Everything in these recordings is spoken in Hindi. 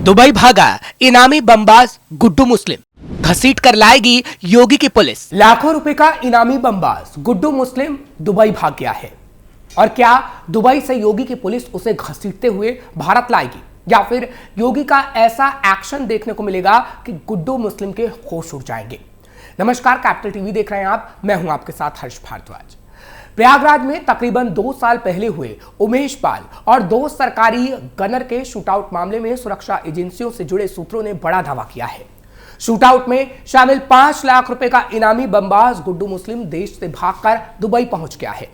दुबई भागा इनामी बमबाज गुड्डू मुस्लिम, घसीट कर लाएगी योगी की पुलिस। लाखों रुपए का इनामी बमबाज गुड्डू मुस्लिम दुबई भाग गया है। और क्या दुबई से योगी की पुलिस उसे घसीटते हुए भारत लाएगी, या फिर योगी का ऐसा एक्शन देखने को मिलेगा कि गुड्डू मुस्लिम के होश उड़ जाएंगे। नमस्कार, कैपिटल टीवी देख रहे हैं आप, मैं हूं आपके साथ हर्ष भारद्वाज। प्रयागराज में तकरीबन 2 साल पहले हुए उमेश पाल और 2 सरकारी गनर के शूटआउट मामले में सुरक्षा एजेंसियों से जुड़े सूत्रों ने बड़ा दावा किया है। शूटआउट में शामिल 5 लाख रुपए का इनामी बमबाज गुड्डू मुस्लिम देश से भागकर दुबई पहुंच गया है।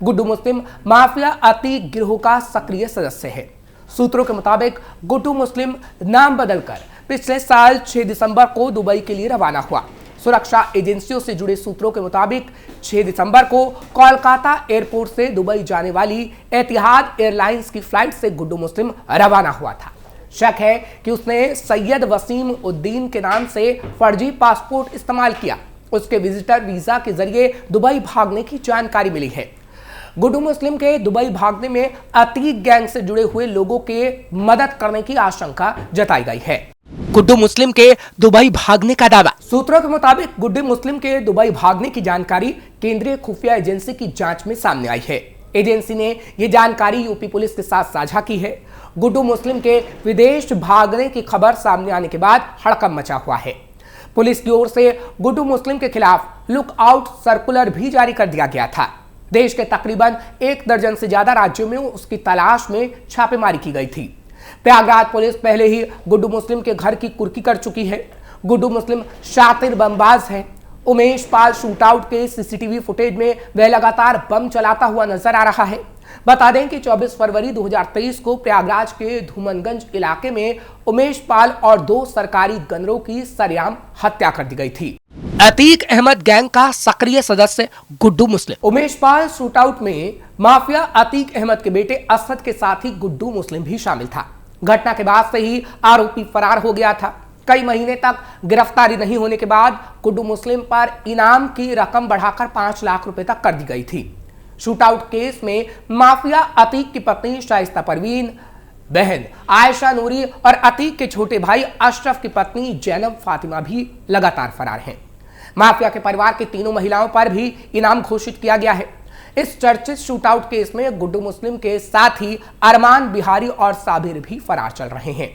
गुड्डू मुस्लिम माफिया अतीक गिरोह का सक्रिय सदस्य है। सूत्रों के मुताबिक गुड्डू मुस्लिम नाम बदलकर पिछले साल 6 दिसंबर को दुबई के लिए रवाना हुआ। सुरक्षा एजेंसियों से जुड़े सूत्रों के मुताबिक 6 दिसंबर को कोलकाता एयरपोर्ट से दुबई जाने वाली एतिहाद एयरलाइंस की फ्लाइट से गुड्डू मुस्लिम रवाना हुआ था। शक है कि उसने सैयद वसीम उद्दीन के नाम से फर्जी पासपोर्ट इस्तेमाल किया। उसके विजिटर वीजा के जरिए दुबई भागने की जानकारी मिली है। गुड्डू मुस्लिम के दुबई भागने में अतीक गैंग से जुड़े हुए लोगों के मदद करने की आशंका जताई गई है। गुड्डू मुस्लिम के दुबई भागने का दावा। सूत्रों के मुताबिक गुड्डू मुस्लिम के दुबई भागने की जानकारी केंद्रीय खुफिया एजेंसी की जांच में सामने आई है। एजेंसी ने यह जानकारी यूपी पुलिस के साथ साझा की है। गुड्डू मुस्लिम के विदेश भागने की खबर सामने आने के बाद हड़कंप मचा हुआ है। पुलिस की ओर से गुड्डू मुस्लिम के खिलाफ लुक आउट सर्कुलर भी जारी कर दिया गया था। देश के तकरीबन 1 दर्जन से ज्यादा राज्यों में उसकी तलाश में छापेमारी की गई थी। प्रयागराज पुलिस पहले ही गुड्डू मुस्लिम के घर की कुर्की कर चुकी है। गुड्डू मुस्लिम शातिर बमबाज है। उमेश पाल शूटआउट के सीसीटीवी फुटेज में वह लगातार बम चलाता हुआ नजर आ रहा है। बता दें कि 24 फरवरी 2023 को प्रयागराज के धूमनगंज इलाके में उमेश पाल और 2 सरकारी गनरों की सरेआम हत्या कर दी गई थी। अतीक अहमद गैंग का सक्रिय सदस्य गुड्डू मुस्लिम। उमेश पाल शूटआउट में माफिया अतीक अहमद के बेटे असद के साथ ही गुड्डू मुस्लिम भी शामिल था। घटना के बाद से ही आरोपी फरार हो गया था। कई महीने तक गिरफ्तारी नहीं होने के बाद गुड्डू मुस्लिम पर इनाम की रकम बढ़ाकर 5 लाख रुपए तक कर दी गई थी। शूटआउट केस में माफिया अतीक की पत्नी शाइस्ता परवीन, बहन आयशा नूरी और अतीक के छोटे भाई अशरफ की पत्नी जैनब फातिमा भी लगातार फरार हैं। माफिया के परिवार की 3 महिलाओं पर भी इनाम घोषित किया गया है। इस चर्चित शूटआउट केस में गुड्डू मुस्लिम के साथ ही अरमान बिहारी और साबिर भी फरार चल रहे हैं।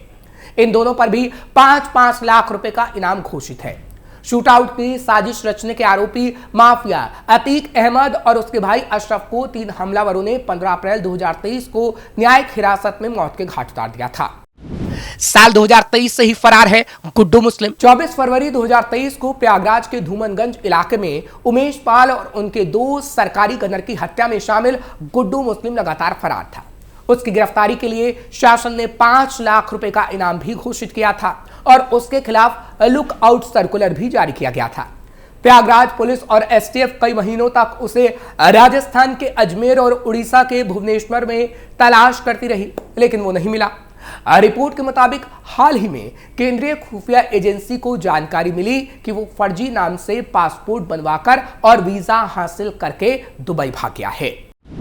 इन दोनों पर भी 5-5 लाख रुपए का इनाम घोषित है। शूटआउट की साजिश रचने के आरोपी माफिया अतीक अहमद और उसके भाई अशरफ को 3 हमलावरों ने 15 अप्रैल 2023 को न्यायिक हिरासत में मौत के घाट उतार दिया था। साल 2023 से ही फरार है गुड्डू मुस्लिम। 24 फरवरी 2023 को प्रयागराज के धूमनगंज इलाके में उमेश पाल और उनके 2 सरकारी गनर की हत्या में शामिल गुड्डू मुस्लिम लगातार फरार था। उसकी गिरफ्तारी के लिए शासन ने 5 लाख रुपए का इनाम भी घोषित किया था और उसके खिलाफ लुक आउट सर्कुलर भी जारी किया गया था। प्रयागराज पुलिस और एसटीएफ कई महीनों तक उसे राजस्थान के अजमेर और उड़ीसा के भुवनेश्वर में तलाश करती रही, लेकिन वो नहीं मिला। रिपोर्ट के मुताबिक हाल ही में केंद्रीय खुफिया एजेंसी को जानकारी मिली कि वो फर्जी नाम से पासपोर्ट बनवाकर और वीजा हासिल करके दुबई भाग गया है।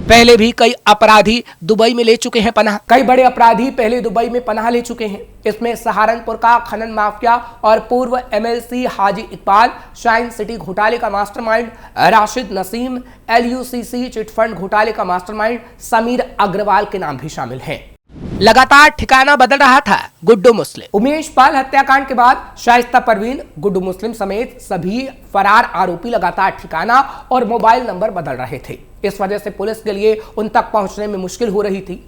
पहले भी कई अपराधी दुबई में ले चुके हैं पनाह। कई बड़े अपराधी पहले दुबई में पनाह ले चुके हैं। इसमें सहारनपुर का खनन माफिया और पूर्व एमएलसी हाजी इकबाल, शाइन सिटी घोटाले का mastermind Rashid Naseem, LUCC chit fund घोटाले का मास्टरमाइंड समीर अग्रवाल के नाम भी शामिल हैं। लगातार ठिकाना बदल रहा था गुड्डू मुस्लिम। उमेश पाल हत्याकांड के बाद शाइस्ता परवीन, गुड्डू मुस्लिम समेत सभी फरार आरोपी लगातार ठिकाना और मोबाइल नंबर बदल रहे थे। इस वजह से पुलिस के लिए उन तक पहुंचने में मुश्किल हो रही थी।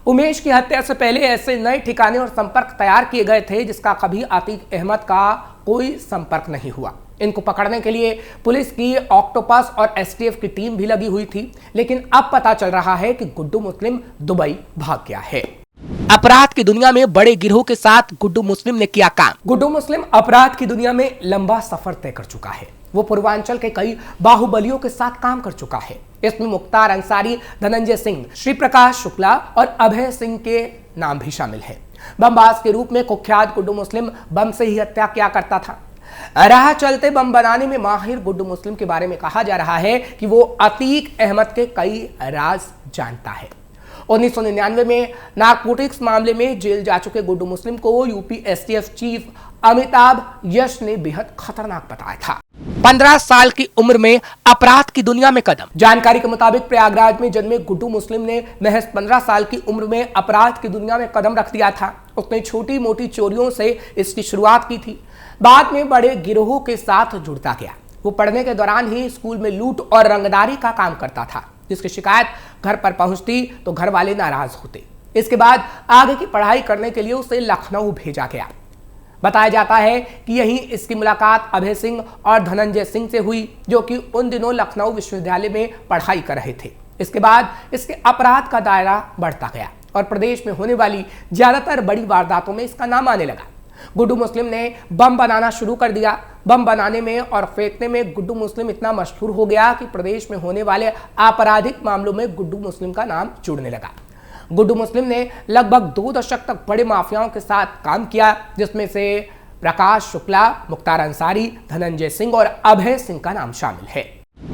उमेश की हत्या से पहले ऐसे नए ठिकाने और संपर्क तैयार किए गए थे जिसका कभी अतीक अहमद का कोई संपर्क नहीं हुआ। इनको पकड़ने के लिए पुलिस की ऑक्टोपस और एसटीएफ की टीम भी लगी हुई थी, लेकिन अब पता चल रहा है कि गुड्डू मुस्लिम दुबई भाग गया है। अपराध की दुनिया में बड़े गिरोह के साथ गुड्डू मुस्लिम ने किया काम। गुड्डू मुस्लिम अपराध की दुनिया में लंबा सफर तय कर चुका है। वो पूर्वांचल के कई बाहुबलियों के साथ काम कर चुका है। इसमें मुख्तार अंसारी, धनंजय सिंह, श्री प्रकाश शुक्ला और अभय सिंह के नाम भी शामिल है। बमबाज के रूप में कुख्यात गुड्डू मुस्लिम बम से ही हत्या किया करता था। राह चलते बम बनाने में माहिर गुड्डू मुस्लिम के बारे में कहा जा रहा है कि वो अतीक अहमद के कई राज जानता है। 1999 में नारकोटिक्स मामले में जेल जा चुके गुड्डू मुस्लिम को यूपी एसटीएफ चीफ अमिताभ यश ने बेहद खतरनाक बताया था। 15 साल की उम्र में अपराध की दुनिया में कदम। जानकारी के मुताबिक प्रयागराज में जन्मे गुड्डू मुस्लिम ने महज 15 साल की उम्र में अपराध की दुनिया में कदम रख दिया था। उसने छोटी मोटी चोरियों से इसकी शुरुआत की थी, बाद में बड़े गिरोहों के साथ जुड़ता गया। वो पढ़ने के दौरान ही स्कूल में लूट और रंगदारी का काम करता था, जिसकी शिकायत घर पर पहुंचती तो घर वाले नाराज होते। इसके बाद आगे की पढ़ाई करने के लिए उसे लखनऊ भेजा गया। बताया जाता है कि यहीं इसकी मुलाकात अभय सिंह और धनंजय सिंह से हुई, जो कि उन दिनों लखनऊ विश्वविद्यालय में पढ़ाई कर रहे थे। इसके बाद इसके अपराध का दायरा बढ़ता गया और प्रदेश में होने वाली ज्यादातर बड़ी वारदातों में इसका नाम आने लगा। गुड्डू मुस्लिम ने बम बनाना शुरू कर दिया। बम बनाने में और फेंकने में गुड्डू मुस्लिम इतना मशहूर हो गया कि प्रदेश में होने वाले आपराधिक मामलों में गुड्डू मुस्लिम का नाम जुड़ने लगा। गुड्डू मुस्लिम ने लगभग 2 दशक तक बड़े माफियाओं के साथ काम किया, जिसमें से प्रकाश शुक्ला, मुख्तार अंसारी, धनंजय सिंह और अभय सिंह का नाम शामिल है।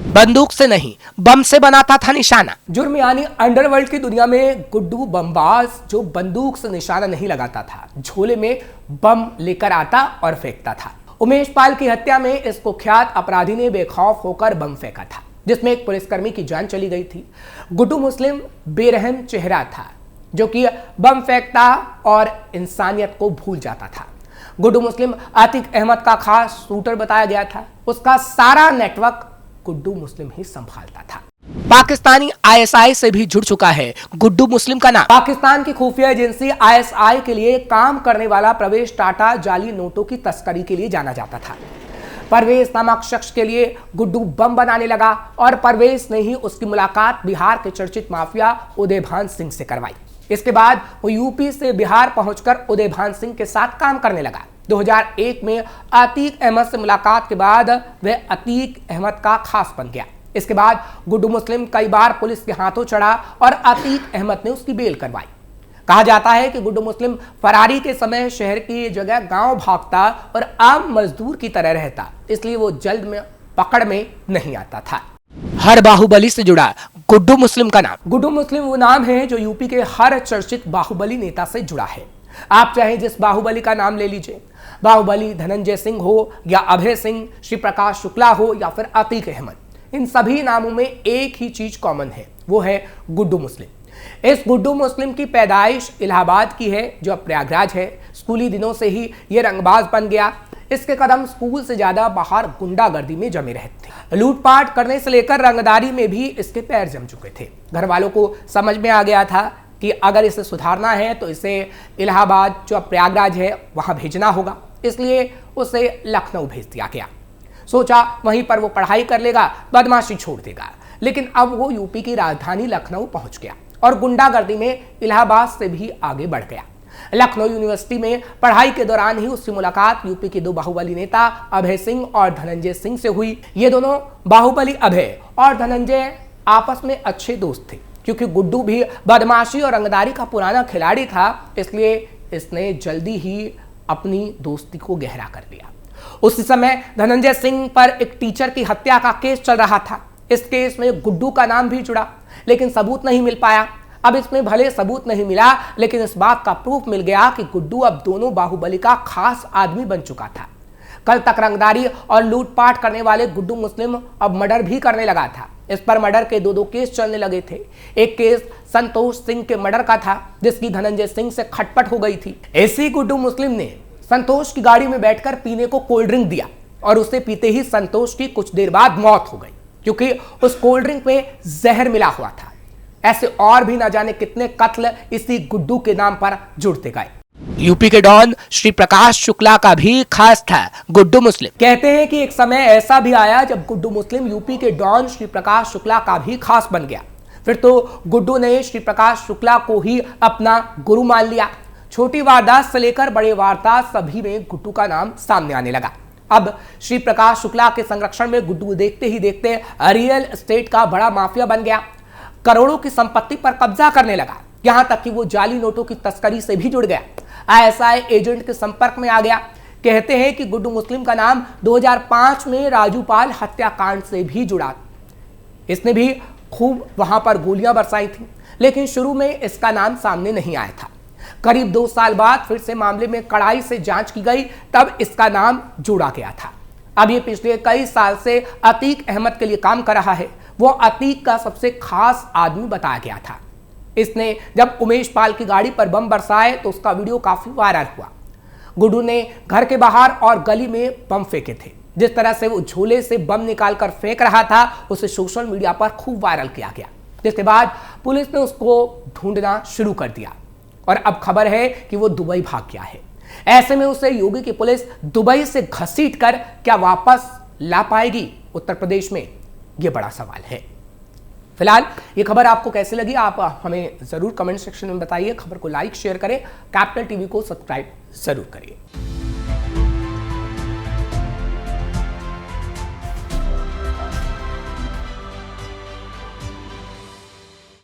बंदूक से नहीं, बम से बनाता था निशाना। जुर्म यानी अंडरवर्ल्ड की दुनिया में गुड्डू बमबाज जो बंदूक से निशाना नहीं लगाता था, झोले में बम लेकर आता और फेंकता था। उमेश पाल की हत्या में इस कुख्यात अपराधी ने बेखौफ होकर बम फेंका था, जिसमें एक पुलिसकर्मी की जान चली गई थी। गुड्डू मुस्लिम बेरहम चेहरा था, जो कि बम फेंकता और इंसानियत को भूल जाता था। गुड्डू मुस्लिम आतिक अहमद का खास शूटर बताया गया था। उसका सारा नेटवर्क गुड्डू मुस्लिम ही संभालता था। पाकिस्तानी आईएसआई से भी जुड़ चुका है गुड्डू मुस्लिम का नाम। पाकिस्तान की खुफिया एजेंसी आईएसआई के लिए काम करने वाला प्रवेश टाटा जाली नोटों की तस्करी के लिए जाना जाता था। परवेज नामक शख्स के लिए गुड्डू बम बनाने लगा और परवेज ने ही उसकी मुलाकात बिहार के चर्चित माफिया उदयभान सिंह से करवाई। इसके बाद वो यूपी से बिहार पहुंचकर उदयभान सिंह के साथ काम करने लगा। 2001 में अतीक अहमद से मुलाकात के बाद वह अतीक अहमद का खास बन गया। इसके बाद गुड्डू मुस्लिम कई बार पुलिस के हाथों चढ़ा और अतीक अहमद ने उसकी बेल करवाई। कहा जाता है कि गुड्डू मुस्लिम फरारी के समय शहर की जगह गांव भागता और आम मजदूर की तरह रहता, इसलिए वो जल्द में पकड़ में नहीं आता था। हर बाहुबली से जुड़ा गुड्डू मुस्लिम का नाम। गुड्डू मुस्लिम वो नाम है जो यूपी के हर चर्चित बाहुबली नेता से जुड़ा है। आप चाहे जिस बाहुबली का नाम ले लीजिए, बाहुबली धनंजय सिंह हो या अभय सिंह, श्री प्रकाश शुक्ला हो या फिर अतीक अहमद, इन सभी नामों में एक ही चीज कॉमन है, वो है गुड्डू मुस्लिम। इस गुड्डू मुस्लिम की पैदाइश इलाहाबाद की है, जो अब प्रयागराज है। स्कूली दिनों से ही ये रंगबाज बन गया। इसके कदम स्कूल से ज्यादा बाहर गुंडागर्दी में जमे रहते थे। लूटपाट करने से लेकर रंगदारी में भी इसके पैर जम चुके थे। घर वालों को समझ में आ गया था कि अगर इसे सुधारना है तो इसे इलाहाबाद, जो अब प्रयागराज है, वहां भेजना होगा। इसलिए उसे लखनऊ भेज दिया गया। सोचा वहीं पर वो पढ़ाई कर लेगा, बदमाशी छोड़ देगा। लेकिन अब वो यूपी की राजधानी लखनऊ पहुंच गया और गुंडागर्दी में इलाहाबाद से भी आगे बढ़ गया। लखनऊ यूनिवर्सिटी में पढ़ाई के दौरान ही उसकी मुलाकात यूपी के 2 बाहुबली नेता अभय सिंह और धनंजय सिंह से हुई। ये दोनों बाहुबली अभय और धनंजय आपस में अच्छे दोस्त थे। क्योंकि गुड्डू भी बदमाशी और रंगदारी का पुराना खिलाड़ी था, इसलिए इसने जल्दी ही अपनी दोस्ती को गहरा कर लिया। उसी समय धनंजय सिंह पर एक टीचर की हत्या का केस चल रहा था। इस केस में गुड्डू का नाम भी जुड़ा, लेकिन सबूत नहीं मिल पाया। अब इसमें भले सबूत नहीं मिला, लेकिन इस बात का प्रूफ मिल गया कि गुड्डू अब दोनों बाहुबली का खास आदमी बन चुका था। कल तक रंगदारी और लूटपाट करने वाले गुड्डू मुस्लिम अब मर्डर भी करने लगा था। इस पर मर्डर के 2 केस चलने लगे थे। एक केस संतोष सिंह के मर्डर का था, जिसकी धनंजय सिंह से खटपट हो गई थी। ऐसी गुड्डू मुस्लिम ने संतोष की गाड़ी में बैठकर पीने को कोल्ड ड्रिंक दिया और उसे पीते ही संतोष की कुछ देर बाद मौत हो गई, क्योंकि उस कोल्ड ड्रिंक में जहर मिला हुआ था। ऐसे और भी ना जाने कितने कत्ल इसी गुड्डू के नाम पर जुड़ते गए। यूपी के डॉन श्री प्रकाश शुक्ला का भी खास था गुड्डू मुस्लिम। कहते हैं कि एक समय ऐसा भी आया जब गुड्डू मुस्लिम यूपी के डॉन श्री प्रकाश शुक्ला का भी खास बन गया। फिर तो गुड्डू ने श्री प्रकाश शुक्ला को ही अपना गुरु मान लिया। छोटी वारदात से लेकर बड़े वारदात सभी में गुड्डू का नाम सामने आने लगा। अब श्री प्रकाश शुक्ला के संरक्षण में गुड्डू देखते ही देखते रियल एस्टेट का बड़ा माफिया बन गया। करोड़ों की संपत्ति पर कब्जा करने लगा, यहां तक कि वो जाली नोटों की तस्करी से भी जुड़ गया। आईएसआई एजेंट के संपर्क में आ गया। कहते हैं कि गुड्डू मुस्लिम का नाम 2005 में राजूपाल हत्याकांड से भी जुड़ा। इसने भी खूब वहां पर गोलियां बरसाई थी, लेकिन शुरू में इसका नाम सामने नहीं आया था। करीब 2 साल बाद फिर से मामले में कड़ाई से जांच की गई, तब इसका नाम जोड़ा गया था। अब ये पिछले कई साल से अतीक अहमद के लिए काम कर रहा है। वो अतीक का सबसे खास आदमी बताया गया था। इसने जब उमेश पाल की गाड़ी पर बम बरसाए तो उसका वीडियो काफी वायरल हुआ। गुड्डू ने घर के बाहर और गली में बम फेंके थे। जिस तरह से वो झोले से बम निकालकर फेंक रहा था, उसे सोशल मीडिया पर खूब वायरल किया गया, जिसके बाद पुलिस ने उसको ढूंढना शुरू कर दिया और अब खबर है कि वो दुबई भाग गया है। ऐसे में उसे योगी की पुलिस दुबई से घसीटकर क्या वापस ला पाएगी उत्तर प्रदेश में, ये बड़ा सवाल है। फिलहाल ये खबर आपको कैसी लगी, आप हमें जरूर कमेंट सेक्शन में बताइए। खबर को लाइक शेयर करें, कैपिटल टीवी को सब्सक्राइब जरूर करिए।